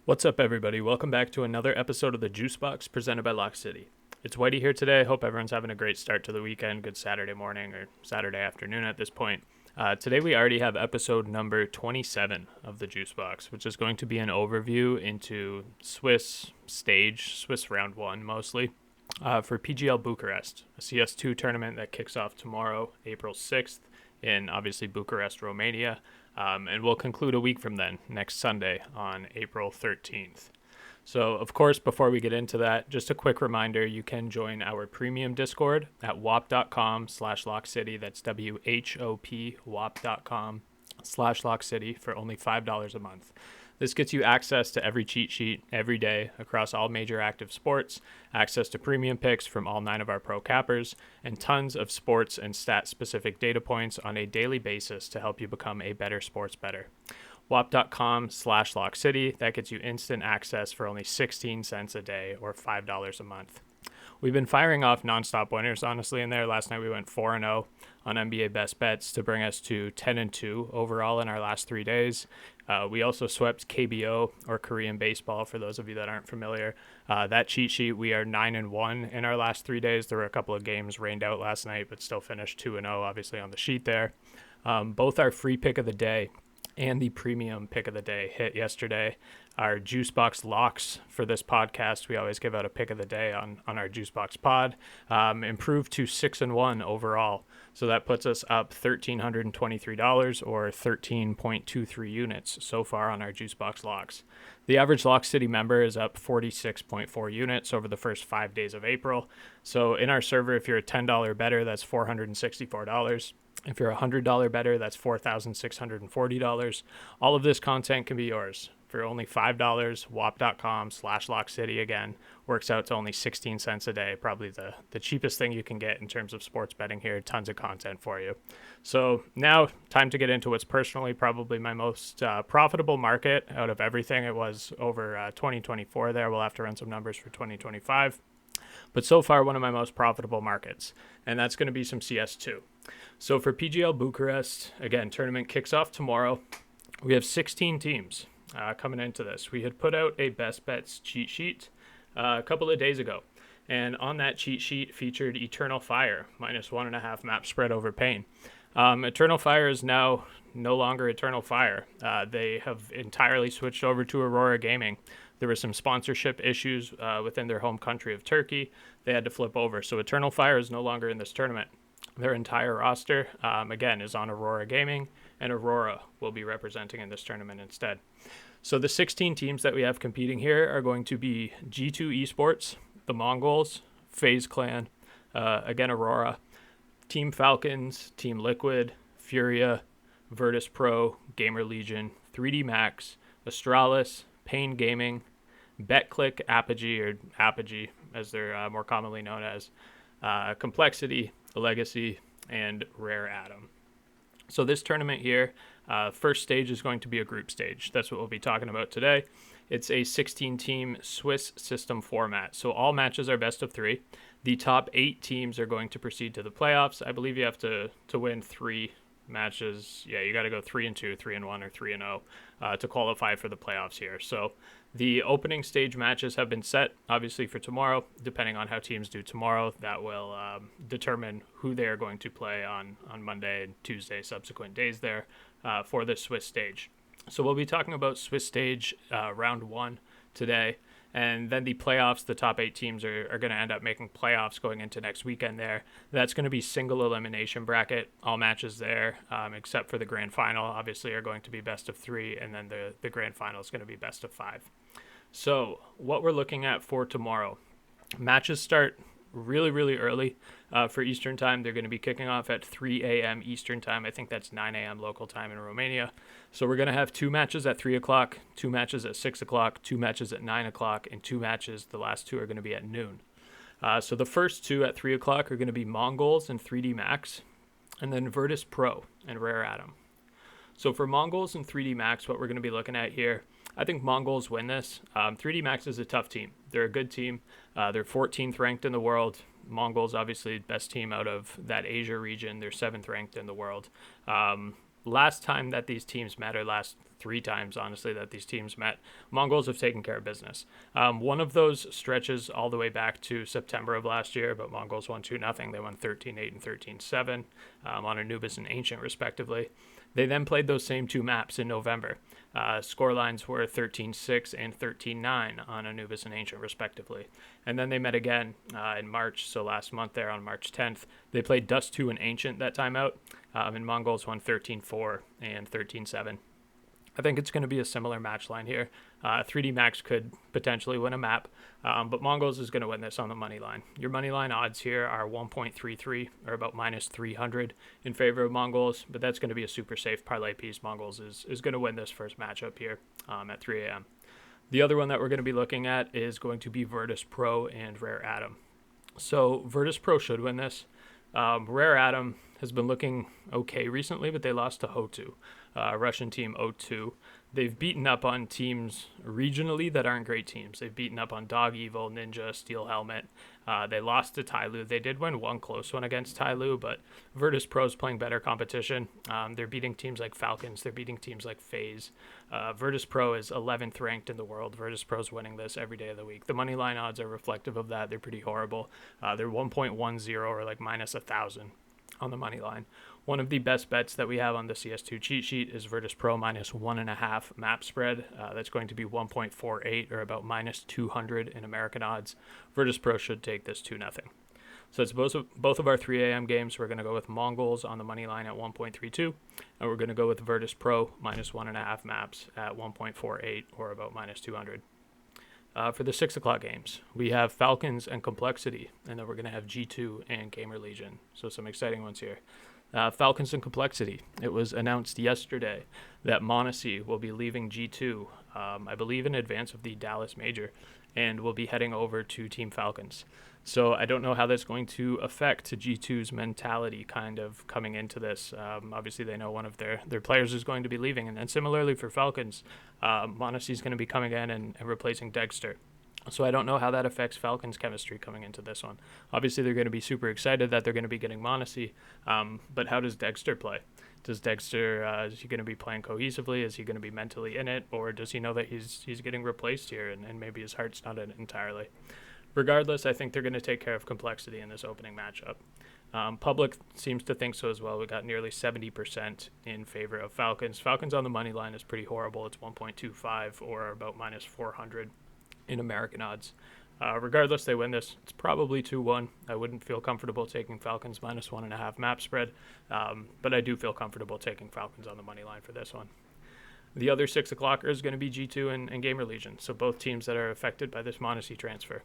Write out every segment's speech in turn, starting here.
What's up, everybody? Welcome back to another episode of the JuiceBox presented by Lock City. It's Wighty here today. Hope everyone's having a great start to the weekend. Good Saturday morning or Saturday afternoon at this point. Today we already have episode number 27 of the JuiceBox, which is going to be an overview into Swiss round one mostly, for PGL Bucharest, a CS2 tournament that kicks off tomorrow, April 6th, in obviously Bucharest, Romania. And we'll conclude a week from then, next Sunday on April 13th. So, of course, before we get into that, just a quick reminder, you can join our premium Discord at whop.com/lockcity. That's WHOP, whop.com/lockcity for only $5 a month. This gets you access to every cheat sheet every day across all major active sports, access to premium picks from all 9 of our pro cappers, and tons of sports and stat-specific data points on a daily basis to help you become a better sports bettor. whop.com/lockcity, that gets you instant access for only 16 cents a day or $5 a month. We've been firing off nonstop winners, honestly, in there. Last night we went 4-0 on NBA Best Bets to bring us to 10-2 overall in our last 3 days. We also swept KBO, or Korean baseball, for those of you that aren't familiar. That cheat sheet, we are 9-1 in our last 3 days. There were a couple of games rained out last night, but still finished 2-0, obviously, on the sheet there. Both our free pick of the day and the premium pick of the day hit yesterday. Our JuiceBox locks for this podcast, we always give out a pick of the day on our JuiceBox pod, improved to 6-1 overall. So that puts us up $1,323 or 13.23 units so far on our JuiceBox locks. The average Lock City member is up 46.4 units over the first 5 days of April. So in our server, if you're a $10 bettor, that's $464. If you're a $100 bettor, that's $4,640. All of this content can be yours for only $5. whop.com/lockcity, again, works out to only 16 cents a day. Probably the cheapest thing you can get in terms of sports betting here. Tons of content for you. So now time to get into what's personally probably my most profitable market out of everything. It was over 2024 there. We'll have to run some numbers for 2025. But so far, one of my most profitable markets, and that's going to be some CS2. So for PGL Bucharest, again, tournament kicks off tomorrow. We have 16 teams coming into this. We had put out a best bets cheat sheet a couple of days ago, and on that cheat sheet featured Eternal Fire, -1.5 map spread over Pain. Eternal Fire is now no longer Eternal Fire. They have entirely switched over to Aurora Gaming. There were some sponsorship issues within their home country of Turkey. They had to flip over. So Eternal Fire is no longer in this tournament. Their entire roster, again, is on Aurora Gaming, and Aurora will be representing in this tournament instead. So the 16 teams that we have competing here are going to be G2 Esports, the Mongols, FaZe Clan, again, Aurora, Team Falcons, Team Liquid, Furia, Virtus Pro, Gamer Legion, 3D Max, Astralis, Pain Gaming, BetClick, Apogee, as they're more commonly known as, Complexity, Legacy, and Rare Atom. So this tournament here, first stage is going to be a group stage. That's what we'll be talking about today. It's a 16-team Swiss system format. So all matches are best of 3. The top 8 teams are going to proceed to the playoffs. I believe you have to win 3 matches. Yeah, you got to go 3-2, 3-1, or 3-0 to qualify for the playoffs here. So the opening stage matches have been set, obviously, for tomorrow. Depending on how teams do tomorrow, that will determine who they are going to play on Monday and Tuesday, subsequent days there for the Swiss stage. So we'll be talking about Swiss stage round 1 today. And then the playoffs, the top 8 teams are going to end up making playoffs going into next weekend there. That's going to be single elimination bracket. All matches there, except for the grand final, obviously, are going to be best of 3. And then the grand final is going to be best of 5. So what we're looking at for tomorrow, matches start really, really early for Eastern time. They're going to be kicking off at 3 a.m. Eastern time. I think that's 9 a.m. local time in Romania. So we're going to have 2 matches at 3 o'clock, 2 matches at 6 o'clock, 2 matches at 9 o'clock, and 2 matches, the last 2 are going to be at noon. So the first 2 at 3 o'clock are going to be Mongols and 3D Max, and then Virtus Pro and Rare Atom. So for Mongols and 3D Max, what we're going to be looking at here, I think Mongols win this. 3D Max is a tough team. They're a good team. They're 14th ranked in the world. Mongols, obviously, best team out of that Asia region. They're 7th ranked in the world. Last time that these teams met, or last 3 times, honestly, that these teams met, Mongols have taken care of business. One of those stretches all the way back to September of last year, but Mongols won 2-0. They won 13-8 and 13-7 on Anubis and Ancient, respectively. They then played those same 2 maps in November. Scorelines were 13-6 and 13-9 on Anubis and Ancient, respectively. And then they met again in March, so last month there on March 10th. They played Dust 2 and Ancient that time out, and Mongols won 13-4 and 13-7. I think it's going to be a similar match line here. 3D Max could potentially win a map, but Mongols is going to win this on the money line. Your money line odds here are 1.33, or about minus 300 in favor of Mongols, but that's going to be a super safe parlay piece. Mongols is going to win this first matchup here at 3 a.m. The other one that we're going to be looking at is going to be Virtus Pro and Rare Atom. So Virtus Pro should win this. Rare Atom has been looking okay recently, but they lost to Hotu, Russian team O2. They've beaten up on teams regionally that aren't great teams. They've beaten up on Dog Evil, Ninja, Steel Helmet. They lost to Tyloo. They did win one close one against Tyloo, but Virtus Pro's playing better competition. They're beating teams like Falcons. They're beating teams like FaZe. Virtus Pro is 11th ranked in the world. Virtus Pro's winning this every day of the week. The money line odds are reflective of that. They're pretty horrible. They're 1.10 or like minus 1,000 on the money line. One of the best bets that we have on the CS2 cheat sheet is Virtus Pro minus 1.5 map spread. That's going to be 1.48 or about minus 200 in American odds. Virtus Pro should take this 2-0. So it's both of our 3 a.m. games. We're going to go with Mongols on the money line at 1.32, and we're going to go with Virtus Pro minus 1.5 maps at 1.48 or about minus 200. For the 6 o'clock games, we have Falcons and Complexity, and then we're going to have G2 and Gamer Legion. So some exciting ones here. Falcons and Complexity. It was announced yesterday that Monacy will be leaving G2, I believe in advance of the Dallas Major, and will be heading over to Team Falcons. So I don't know how that's going to affect G2's mentality kind of coming into this. Obviously, they know one of their players is going to be leaving. And then similarly for Falcons, Monacy is going to be coming in and replacing Dexter. So I don't know how that affects Falcons' chemistry coming into this one. Obviously, they're going to be super excited that they're going to be getting Monacy. But how does Dexter play? Does Dexter, is he going to be playing cohesively? Is he going to be mentally in it? Or does he know that he's getting replaced here and maybe his heart's not in it entirely? Regardless, I think they're going to take care of Complexity in this opening matchup. Public seems to think so as well. We got nearly 70% in favor of Falcons. Falcons on the money line is pretty horrible. It's 1.25 or about minus 400 in American odds. Regardless, they win this. It's probably 2-1. I wouldn't feel comfortable taking Falcons minus 1.5 map spread, but I do feel comfortable taking Falcons on the money line for this one. The other 6 o'clocker is going to be G2 and Gamer Legion, so both teams that are affected by this Monacy transfer.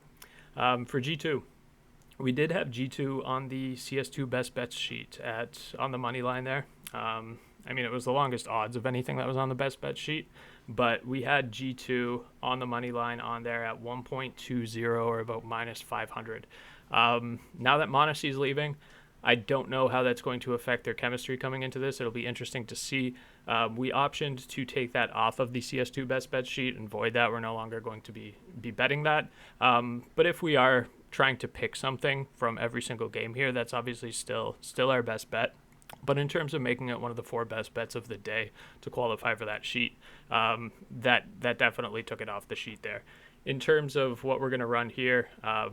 For G2, we did have G2 on the CS2 best bets sheet on the money line there. It was the longest odds of anything that was on the best bet sheet, but we had G2 on the money line on there at 1.20 or about minus 500. Now that Monacy's leaving, I don't know how that's going to affect their chemistry coming into this. It'll be interesting to see. We optioned to take that off of the CS2 best bet sheet and void that. We're no longer going to be betting that. But if we are trying to pick something from every single game here, that's obviously still our best bet. But in terms of making it one of the 4 best bets of the day to qualify for that sheet, that definitely took it off the sheet there. In terms of what we're going to run here, I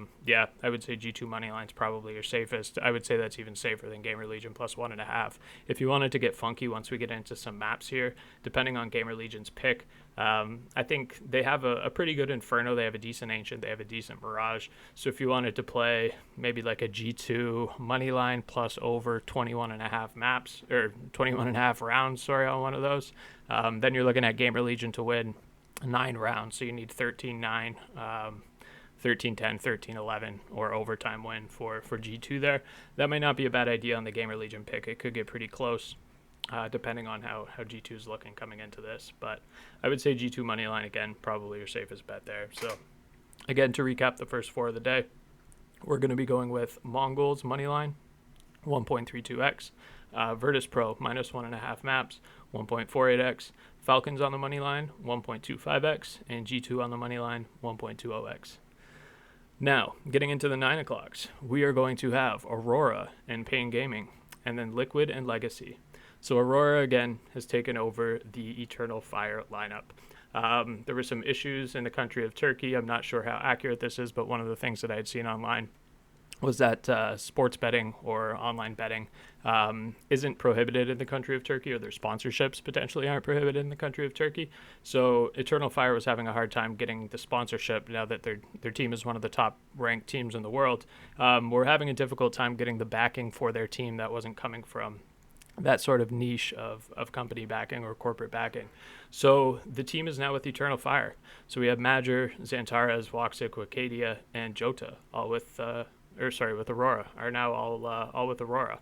would say G2 moneyline is probably your safest. I would say that's even safer than Gamer Legion plus 1.5. If you wanted to get funky once we get into some maps here, depending on Gamer Legion's pick, I think they have a pretty good Inferno. They have a decent Ancient. They have a decent Mirage. So if you wanted to play maybe like a G2 moneyline plus over 21.5 maps, or 21.5 rounds, on one of those, then you're looking at Gamer Legion to win 9 rounds, so you need 13-9, 13-10, 13-11, or overtime win for G2 there. That might not be a bad idea on the Gamer Legion pick. It could get pretty close, depending on how G2 is looking coming into this. But I would say G2 moneyline, again, probably your safest bet there. So, again, to recap the first 4 of the day, we're going to be going with Mongols moneyline, 1.32x, Virtus Pro minus 1.5 maps, 1.48x, Falcons on the money line, 1.25x, and G2 on the money line, 1.20x. Now, getting into the 9 o'clocks, we are going to have Aurora and Pain Gaming, and then Liquid and Legacy. So Aurora, again, has taken over the Eternal Fire lineup. There were some issues in the country of Turkey. I'm not sure how accurate this is, but one of the things that I had seen online was that sports betting or online betting isn't prohibited in the country of Turkey, or their sponsorships potentially aren't prohibited in the country of Turkey. So Eternal Fire was having a hard time getting the sponsorship now that their team is one of the top ranked teams in the world. We're having a difficult time getting the backing for their team that wasn't coming from that sort of niche of company backing or corporate backing. So the team is now with Eternal Fire. So we have Major, Xantares, Woxic, Wicadia, and Jota, all with Aurora, are now all with Aurora.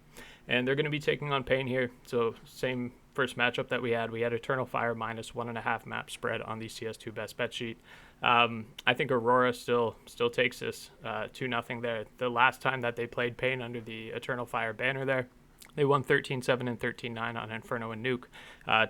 And they're going to be taking on Pain here. So same first matchup that we had Eternal Fire minus 1.5 map spread on the CS2 best bet sheet. I think Aurora still takes this 2-0 there. The last time that they played Pain under the Eternal Fire banner there, they won 13-7 and 13-9 on Inferno and Nuke.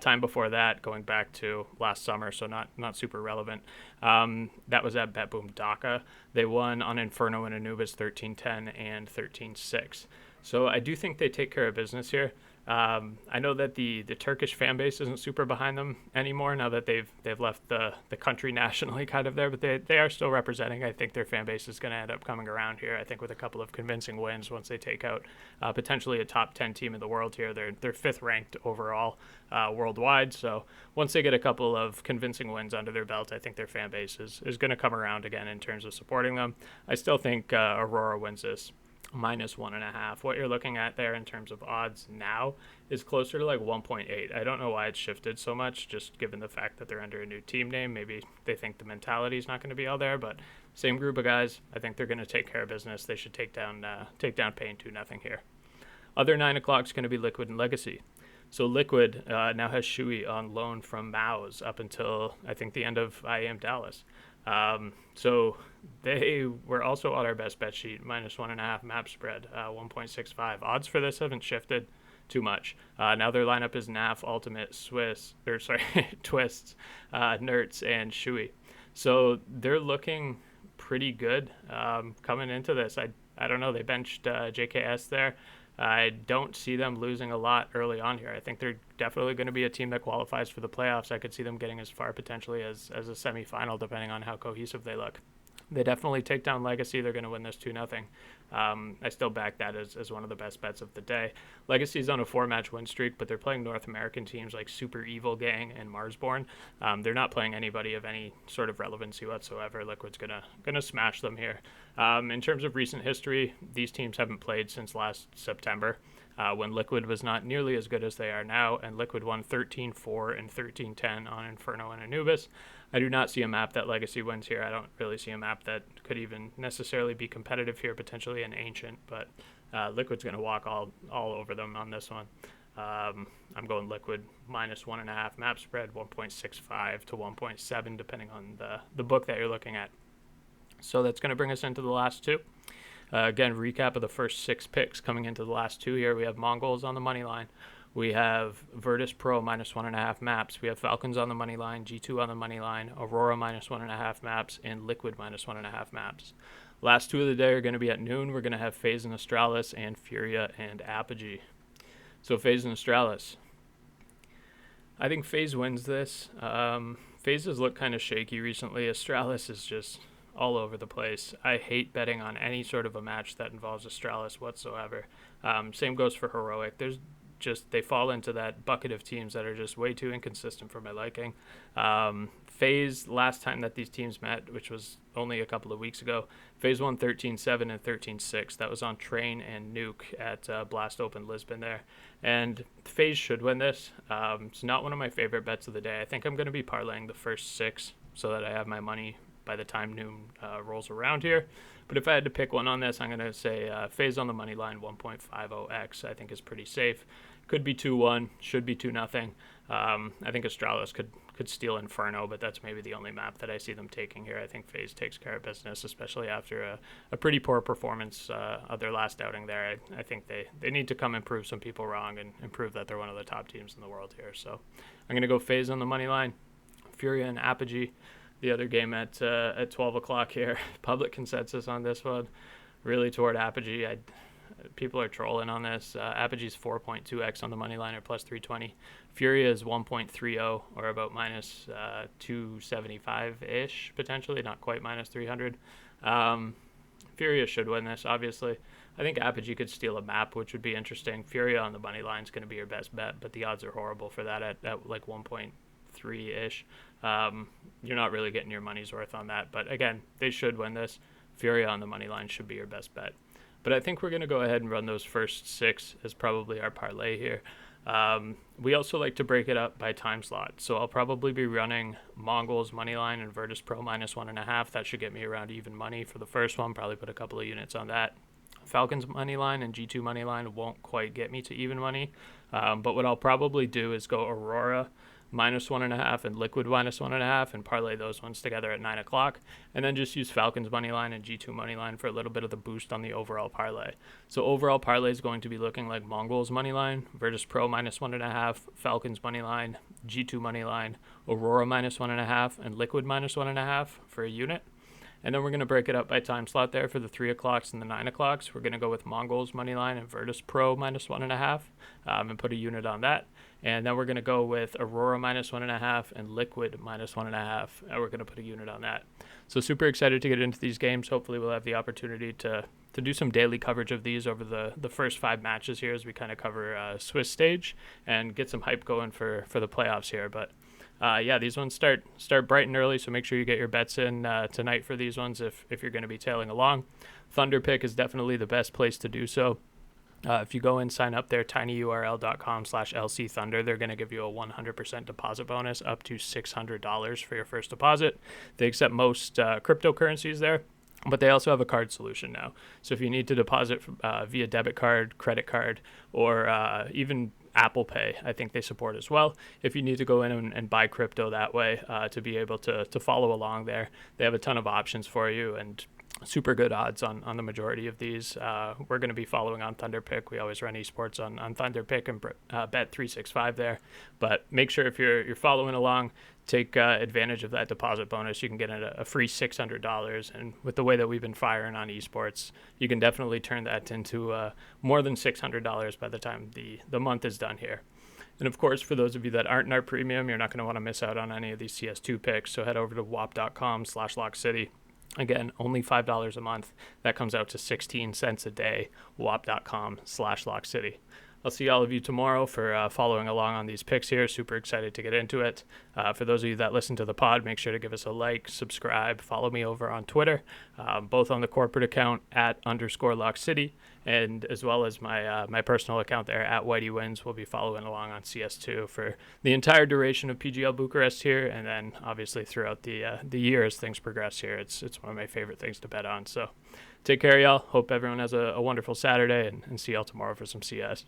Time before that, going back to last summer, so not super relevant. That was at BetBoom Dhaka. They won on Inferno and Anubis 13-10 and 13-6. So I do think they take care of business here. I know that the Turkish fan base isn't super behind them anymore now that they've left the country nationally kind of there, but they are still representing. I think their fan base is going to end up coming around here, I think, with a couple of convincing wins once they take out potentially a top 10 team in the world here. They're 5th ranked overall worldwide, so once they get a couple of convincing wins under their belt, I think their fan base is going to come around again in terms of supporting them. I still think Aurora wins this minus 1.5. What you're looking at there in terms of odds now is closer to like 1.8. I don't know why it's shifted so much, just given the fact that they're under a new team name. Maybe they think the mentality is not going to be all there, but same group of guys. I think they're going to take care of business. They should take down Pain 2-0 here. Other 9 o'clock is going to be Liquid and Legacy. So Liquid now has siuhy on loan from MOUZ up until I think the end of IAM Dallas. So they were also on our best bet sheet, minus 1.5 map spread, 1.65. Odds for this haven't shifted too much. Now their lineup is NAF, Ultimate, Twists, Nerds, and siuhy. So they're looking pretty good coming into this. I don't know. They benched JKS there. I don't see them losing a lot early on here. I think they're definitely going to be a team that qualifies for the playoffs. I could see them getting as far potentially as a semifinal, depending on how cohesive they look. They definitely take down Legacy. They're going to win this 2-0. I still back that as one of the best bets of the day. Legacy's on a 4-match win streak, but they're playing North American teams like Super Evil Gang and Marsborn. They're not playing anybody of any sort of relevancy whatsoever. Liquid's gonna smash them here. In terms of recent history, these teams haven't played since last September, when Liquid was not nearly as good as they are now, and Liquid won 13-4 and 13-10 on Inferno and Anubis. I do not see a map that Legacy wins here. I don't really see a map that could even necessarily be competitive here, potentially an Ancient, but Liquid's going to walk all over them on this one. I'm going Liquid minus 1.5 map spread, 1.65 to 1.7, depending on the book that you're looking at. So that's going to bring us into the last two. Again, recap of the first 6 picks coming into the last two here. We have Mongols on the money line. We have Virtus Pro minus 1.5 maps. We have Falcons on the money line, G2 on the money line, Aurora minus 1.5 maps, and Liquid minus 1.5 maps. Last two of the day are going to be at noon. We're going to have FaZe and Astralis and Furia and Apogee. So FaZe and Astralis. I think FaZe wins this. FaZe has looked kind of shaky recently. Astralis is just all over the place. I hate betting on any sort of a match that involves Astralis whatsoever. Same goes for Heroic. They fall into that bucket of teams that are just way too inconsistent for my liking. FaZe, last time that these teams met, which was only a couple of weeks ago, FaZe won 13-7 and 13-6. That was on Train and Nuke at Blast Open Lisbon there. And FaZe should win this. It's not one of my favorite bets of the day. I think I'm going to be parlaying the first 6 so that I have my money by the time noon rolls around here. But if I had to pick one on this, I'm going to say FaZe on the money line, 1.50x, I think is pretty safe. Could be 2-1, should be 2-0. I think Astralis could steal Inferno, but that's maybe the only map that I see them taking here. I think FaZe takes care of business, especially after a pretty poor performance of their last outing there. I think they need to come and prove some people wrong and prove that they're one of the top teams in the world here. So I'm going to go FaZe on the money line, Furia and Apogee. The other game at 12 o'clock here. Public consensus on this one, really toward Apogee. People are trolling on this. Apogee's 4.2x on the money line or plus 320. Furia is 1.30 or about minus 275-ish, potentially, not quite minus 300. Furia should win this, obviously. I think Apogee could steal a map, which would be interesting. Furia on the money line is going to be your best bet, but the odds are horrible for that at like 1.3-ish. You're not really getting your money's worth on that. But again, they should win this. Furia on the money line should be your best bet. But I think we're going to go ahead and run those first 6 as probably our parlay here. We also like to break it up by time slot. So I'll probably be running Mongols money line and Virtus Pro minus 1.5. That should get me around even money for the first one. Probably put a couple of units on that. Falcons money line and G2 money line won't quite get me to even money. But what I'll probably do is go Aurora minus 1.5 and Liquid minus 1.5 and parlay those ones together at 9 o'clock, and then just use Falcons money line and G2 money line for a little bit of the boost on the overall parlay. So overall parlay is going to be looking like Mongols money line, Virtus Pro minus 1.5, Falcons money line, G2 money line, Aurora minus 1.5, and Liquid minus 1.5 for a unit. And then we're going to break it up by time slot there for the 3 o'clocks and the 9 o'clocks. We're going to go with Mongols money line and Virtus Pro minus 1.5 and put a unit on that. And then we're going to go with Aurora minus 1.5 and Liquid minus 1.5. And we're going to put a unit on that. So super excited to get into these games. Hopefully we'll have the opportunity to do some daily coverage of these over the first 5 matches here as we kind of cover Swiss stage and get some hype going for the playoffs here. But yeah, these ones start bright and early, so make sure you get your bets in tonight for these ones if you're going to be tailing along. Thunder Pick is definitely the best place to do so. If you go and sign up there, tinyurl.com/LCThunder, they're going to give you a 100% deposit bonus up to $600 for your first deposit. They accept most cryptocurrencies there, but they also have a card solution now. So if you need to deposit via debit card, credit card, or even Apple Pay, I think they support as well. If you need to go in and buy crypto that way to be able to follow along there, they have a ton of options for you and super good odds on the majority of these. We're going to be following on Thunder Pick. We always run esports on Thunder Pick and bet 365 there. But make sure if you're following along, take advantage of that deposit bonus. You can get a free $600. And with the way that we've been firing on esports, you can definitely turn that into more than $600 by the time the month is done here. And of course, for those of you that aren't in our premium, you're not going to want to miss out on any of these CS2 picks. So head over to wap.com/LockCity. Again, only $5 a month. That comes out to 16 cents a day. wap.com/LockCity. I'll see all of you tomorrow for following along on these picks here. Super excited to get into it. For those of you that listen to the pod, make sure to give us a like, subscribe, follow me over on Twitter, both on the corporate account @_LockCity, and as well as my personal account there @Wighty Wins. We'll be following along on CS2 for the entire duration of PGL Bucharest here, and then obviously throughout the year as things progress here. It's one of my favorite things to bet on. So take care, y'all. Hope everyone has a wonderful Saturday, and see y'all tomorrow for some CS.